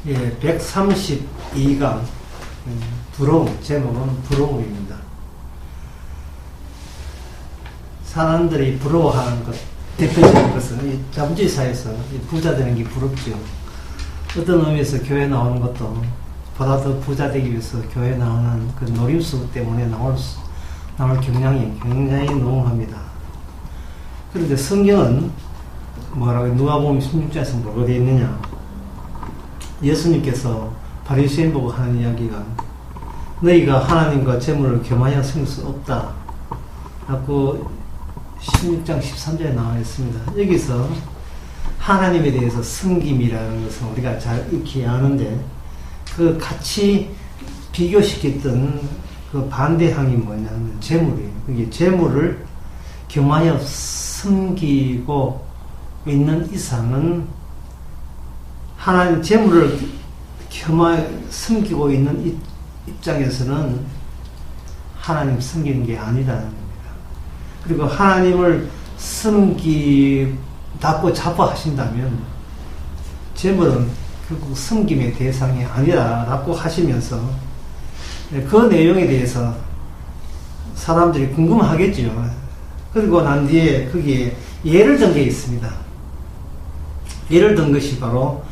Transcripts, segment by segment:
예, 132강 부러움, 제목은 부러움입니다. 사람들이 부러워하는 것, 대표적인 것은 이 자본주의 사회에서 부자 되는 게 부럽죠. 어떤 의미에서 교회 나오는 것도 보다 더 부자 되기 위해서 교회 나오는 그 노림수 때문에 나올 경향이 굉장히 농후합니다. 그런데 성경은 뭐라고 누가복음 16장에서 뭐가 되어 있느냐? 예수님께서 바리새인 보고 하는 이야기가 너희가 하나님과 재물을 겸하여 섬길 수 없다 라고 16장 13절에 나와 있습니다. 여기서 하나님에 대해서 섬김이라는 것은 우리가 잘 익히 아는데 그 같이 비교시켰던 그 반대항이 뭐냐면 재물이에요. 그게 재물을 겸하여 섬기고 있는 이상은 하나님 재물을 겸하여 섬기고 있는 입장에서는 하나님 섬기는 게 아니라는 겁니다. 그리고 하나님을 섬기다고 자부하신다면 재물은 결국 섬김의 대상이 아니라고 하시면서 그 내용에 대해서 사람들이 궁금하겠죠. 그리고 난 뒤에 거기에 예를 든 게 있습니다. 예를 든 것이 바로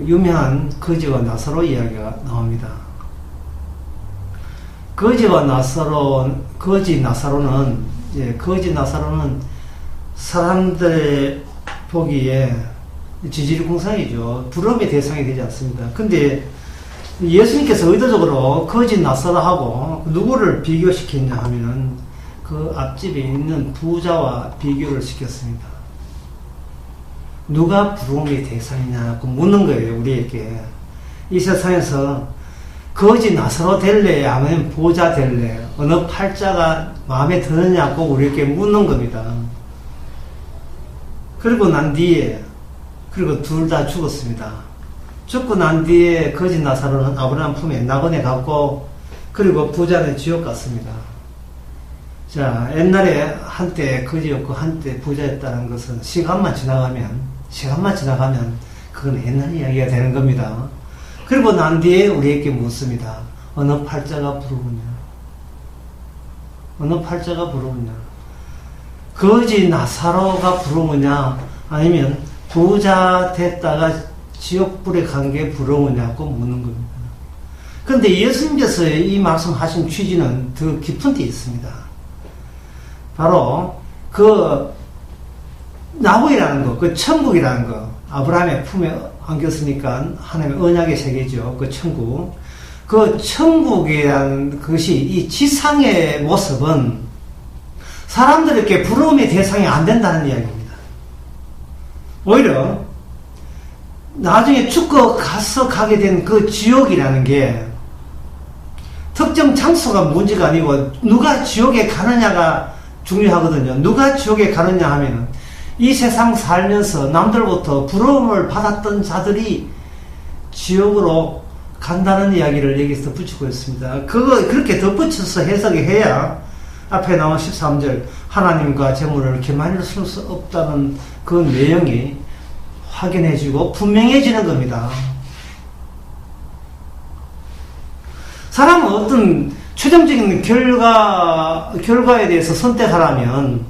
유명한 거지와 나사로 이야기가 나옵니다. 거지 나사로는 사람들 보기에 지질공상이죠. 부러움의 대상이 되지 않습니다. 근데 예수님께서 의도적으로 거지 나사로하고 누구를 비교시켰냐 하면은 그 앞집에 있는 부자와 비교를 시켰습니다. 누가 부러움의 대상이냐고 묻는 거예요, 우리에게. 이 세상에서 거지 나사로 될래, 아니면 부자 될래, 어느 팔자가 마음에 드느냐고 우리에게 묻는 겁니다. 그리고 난 뒤에, 그리고 둘 다 죽었습니다. 죽고 난 뒤에 거지 나사로는 아브라함 품에 나그네 갔고, 그리고 부자는 지옥 갔습니다. 자, 옛날에 한때 거지였고 한때 부자였다는 것은 시간만 지나가면 그건 옛날 이야기가 되는 겁니다. 그리고 난 뒤에 우리에게 묻습니다. 어느 팔자가 부러우냐? 어느 팔자가 부러우냐? 거지 나사로가 부러우냐? 아니면 부자 됐다가 지옥불에 간 게 부러우냐고 묻는 겁니다. 그런데 예수님께서 이 말씀하신 취지는 더 깊은 데 있습니다. 바로 그 나무이라는 거, 그 천국이라는 거, 아브라함의 품에 안겼으니까 하나님의 언약의 세계죠. 그 천국. 그 천국이라는 것이 이 지상의 모습은 사람들에게 부러움의 대상이 안 된다는 이야기입니다. 오히려 나중에 죽고 가게 된 그 지옥이라는 게 특정 장소가 문제가 아니고 누가 지옥에 가느냐가 중요하거든요. 누가 지옥에 가느냐 하면은 이 세상 살면서 남들부터 부러움을 받았던 자들이 지옥으로 간다는 이야기를 여기서 붙이고 있습니다. 그렇게 덧붙여서 해석이 해야 앞에 나온 13절 하나님과 재물을 겸하여 쓸 수 없다는 그 내용이 확인해지고 분명해지는 겁니다. 사람은 어떤 최종적인 결과에 대해서 선택하라면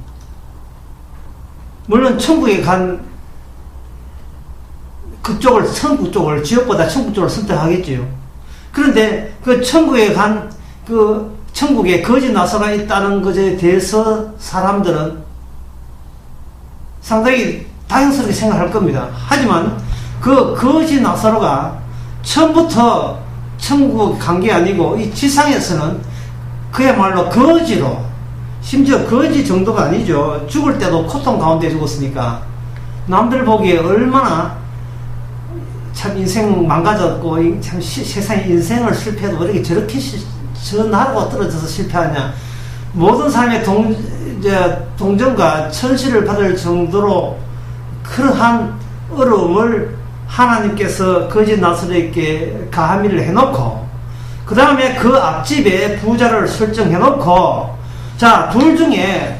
물론 천국에 간 천국 쪽을, 지옥보다 천국 쪽을 선택하겠지요. 그런데 그 천국에 간 그 천국에 거지 나사로가 있다는 것에 대해서 사람들은 상당히 다양스럽게 생각할 겁니다. 하지만 그 거지 나사로가 처음부터 천국 간 게 아니고 이 지상에서는 그야말로 거지로, 심지어 거지 정도가 아니죠. 죽을 때도 고통 가운데 죽었으니까 남들 보기에 얼마나 참 인생 망가졌고 참 세상에 인생을 실패해도 왜 이렇게 저렇게 저 나라고 떨어져서 실패하냐, 모든 사람의 동정과 천시를 받을 정도로 그러한 어려움을 하나님께서 거지 나사로에게 가함이를 해놓고 그 다음에 그 앞집에 부자를 설정해놓고 자, 둘 중에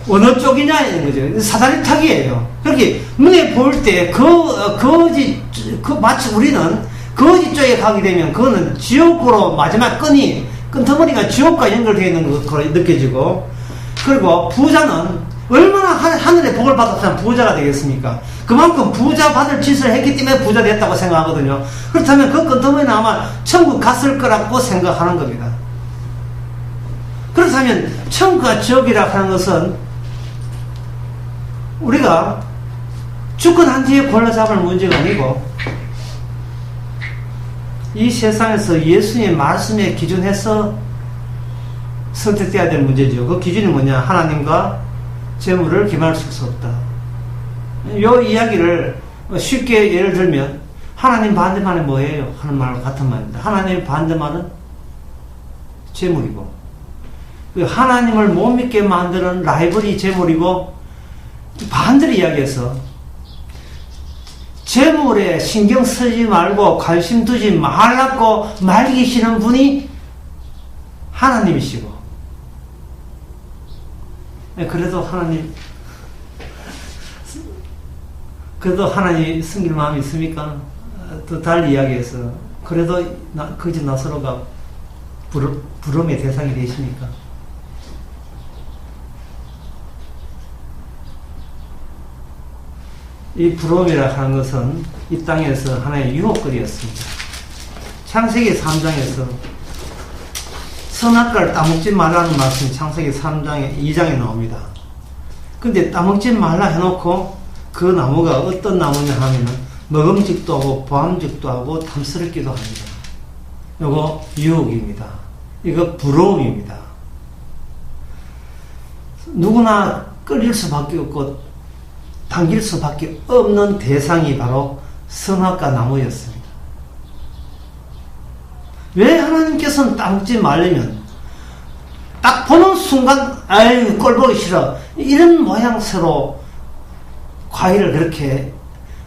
어느 쪽이냐 이런 거죠. 사다리 타기예요. 그렇게 눈에 보일 때 마치 우리는 거지 쪽에 가게 되면 그거는 지옥으로 마지막 끈터머리가 지옥과 연결되어 있는 것으로 느껴지고, 그리고 부자는 얼마나 하늘의 복을 받았다면 부자가 되겠습니까? 그만큼 부자 받을 짓을 했기 때문에 부자 됐다고 생각하거든요. 그렇다면 그 끈터머리는 아마 천국 갔을 거라고 생각하는 겁니다. 그렇다면 천국과 지옥이라 하는 것은 우리가 주권한 뒤에 골라 잡을 문제가 아니고, 이 세상에서 예수님의 말씀에 기준해서 선택돼야 될 문제죠. 그 기준이 뭐냐? 하나님과 재물을 기만시킬 수 없다. 이 이야기를 쉽게 예를 들면, 하나님 반대말은 뭐예요? 하는 말과 같은 말입니다. 하나님 반대말은 재물이고, 하나님을 못 믿게 만드는 라이벌이 재물이고, 반대로 이야기해서 재물에 신경 쓰지 말고 관심 두지 말라고 말기시는 분이 하나님이시고, 그래도 하나님 숨길 마음이 있습니까? 더 달리 이야기해서 그래도 거짓 나사로가 부름의 대상이 되십니까? 이 부러움이라 하는 것은 이 땅에서 하나의 유혹거리였습니다. 창세기 3장에서 선악과를 따먹지 말라는 말씀이 창세기 2장에 나옵니다. 근데 따먹지 말라 해놓고 그 나무가 어떤 나무냐 하면은 먹음직도 하고 보암직도 하고 탐스럽기도 합니다. 이거 유혹입니다. 이거 부러움입니다. 누구나 끌릴 수밖에 없고 당길 수밖에 없는 대상이 바로 선악과 나무였습니다. 왜 하나님께서는 따먹지 말려면 딱 보는 순간 아유 꼴보기 싫어 이런 모양새로 과일을 그렇게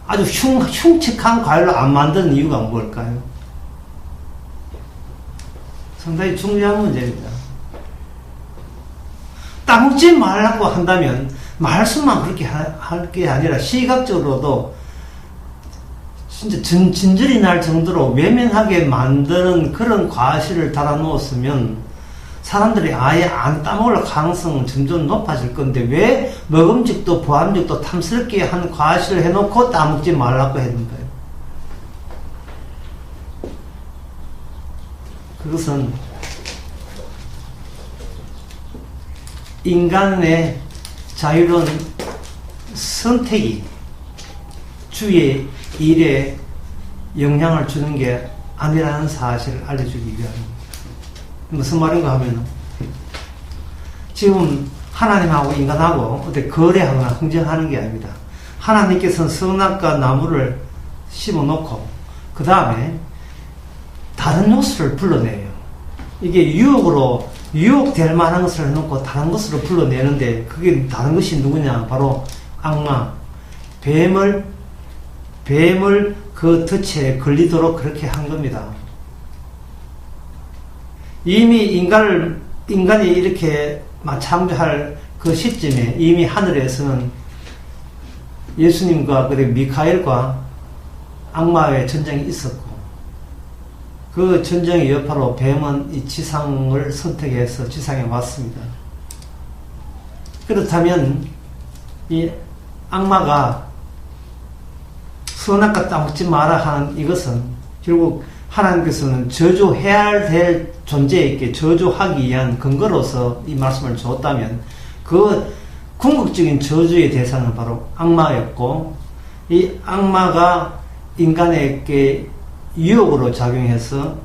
아주 흉측한 과일로 안 만드는 이유가 뭘까요? 상당히 중요한 문제입니다. 따먹지 말라고 한다면 말씀만 그렇게 할 게 아니라 시각적으로도 진짜 진절이 날 정도로 외면하게 만드는 그런 과실을 달아놓았으면 사람들이 아예 안 따먹을 가능성은 점점 높아질 건데 왜 먹음직도 보암직도 탐스럽게 한 과실을 해놓고 따먹지 말라고 했는가요? 그것은 인간의 자유로운 선택이 주의 일에 영향을 주는 게 아니라는 사실을 알려주기 위함입니다. 무슨 말인가 하면 지금 하나님하고 인간하고 어떻게 거래하거나 흥정하는 게 아닙니다. 하나님께서는 선악과 나무를 심어놓고 그 다음에 다른 요소를 불러내요. 이게 유혹될 만한 것을 해놓고 다른 것으로 불러내는데 그게 다른 것이 누구냐? 바로 악마, 뱀을 그 덫에 걸리도록 그렇게 한 겁니다. 이미 인간이 이렇게 창조할 그 시점에 이미 하늘에서는 예수님과 그리고 미카엘과 악마의 전쟁이 있었고 그 전쟁의 여파로 뱀은 이 지상을 선택해서 지상에 왔습니다. 그렇다면 이 악마가 선악과 따먹지 마라 하는 이것은 결국 하나님께서는 저주해야 될 존재에게 저주하기 위한 근거로서 이 말씀을 줬다면 그 궁극적인 저주의 대상은 바로 악마였고 이 악마가 인간에게 유혹으로 작용해서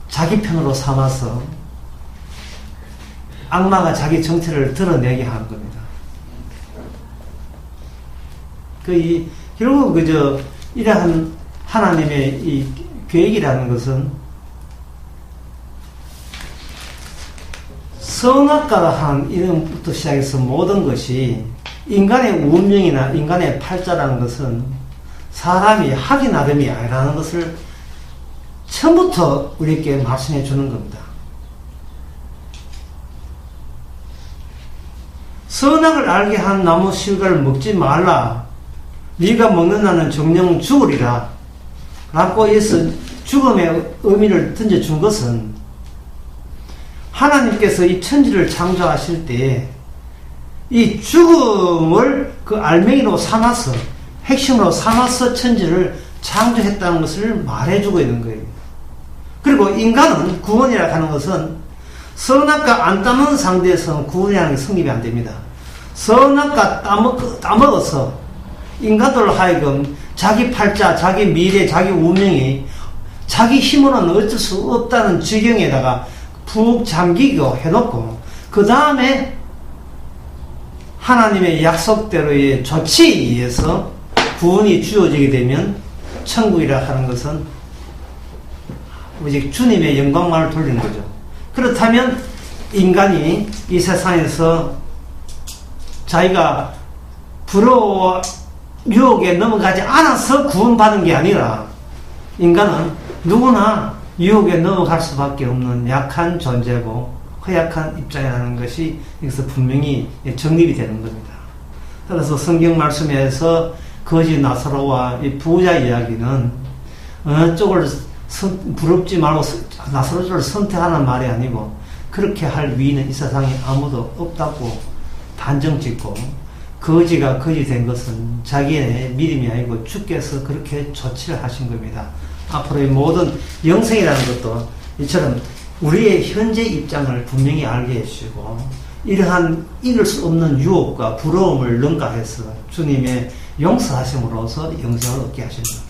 자기 편으로 삼아서 악마가 자기 정체를 드러내게 하는 겁니다. 결국 이러한 하나님의 이 계획이라는 것은 선악과라 하는 이름부터 시작해서 모든 것이 인간의 운명이나 인간의 팔자라는 것은 사람이 하기 나름이 아니라는 것을 처음부터 우리에게 말씀해 주는 겁니다. 선악을 알게 한 나무 실과를 먹지 말라. 네가 먹는 나는 정령 죽으리라. 라고 해서 죽음의 의미를 던져준 것은 하나님께서 이 천지를 창조하실 때 이 죽음을 그 알맹이로 삼아서, 핵심으로 삼아서 천지를 창조했다는 것을 말해주고 있는 거예요. 그리고 인간은 구원이라고 하는 것은 선악과 안 따먹는 상대에서는 구원이라는 게 성립이 안 됩니다. 선악과 따먹어서 인간들로 하여금 자기 팔자, 자기 미래, 자기 운명이 자기 힘으로는 어쩔 수 없다는 지경에다가 푹 잠기고 해놓고 그 다음에 하나님의 약속대로의 조치에 의해서 구원이 주어지게 되면 천국이라 하는 것은 오직 주님의 영광만을 돌리는 거죠. 그렇다면 인간이 이 세상에서 자기가 부러워 유혹에 넘어가지 않아서 구원받은 게 아니라 인간은 누구나 유혹에 넘어갈 수밖에 없는 약한 존재고 허약한 입장이라는 것이 여기서 분명히 정립이 되는 겁니다. 그래서 성경 말씀에서 거지 나사로와 이 부자 이야기는 어느 쪽을 부럽지 말고 나사로 쪽을 선택하는 말이 아니고 그렇게 할 위인은 이 세상에 아무도 없다고 단정 짓고 거지가 거지 된 것은 자기의 믿음이 아니고 주께서 그렇게 조치를 하신 겁니다. 앞으로의 모든 영생이라는 것도 이처럼 우리의 현재 입장을 분명히 알게 해주시고 이러한 이길 수 없는 유혹과 부러움을 능가해서 주님의 용서하심으로써 영생을 얻게 하십니다.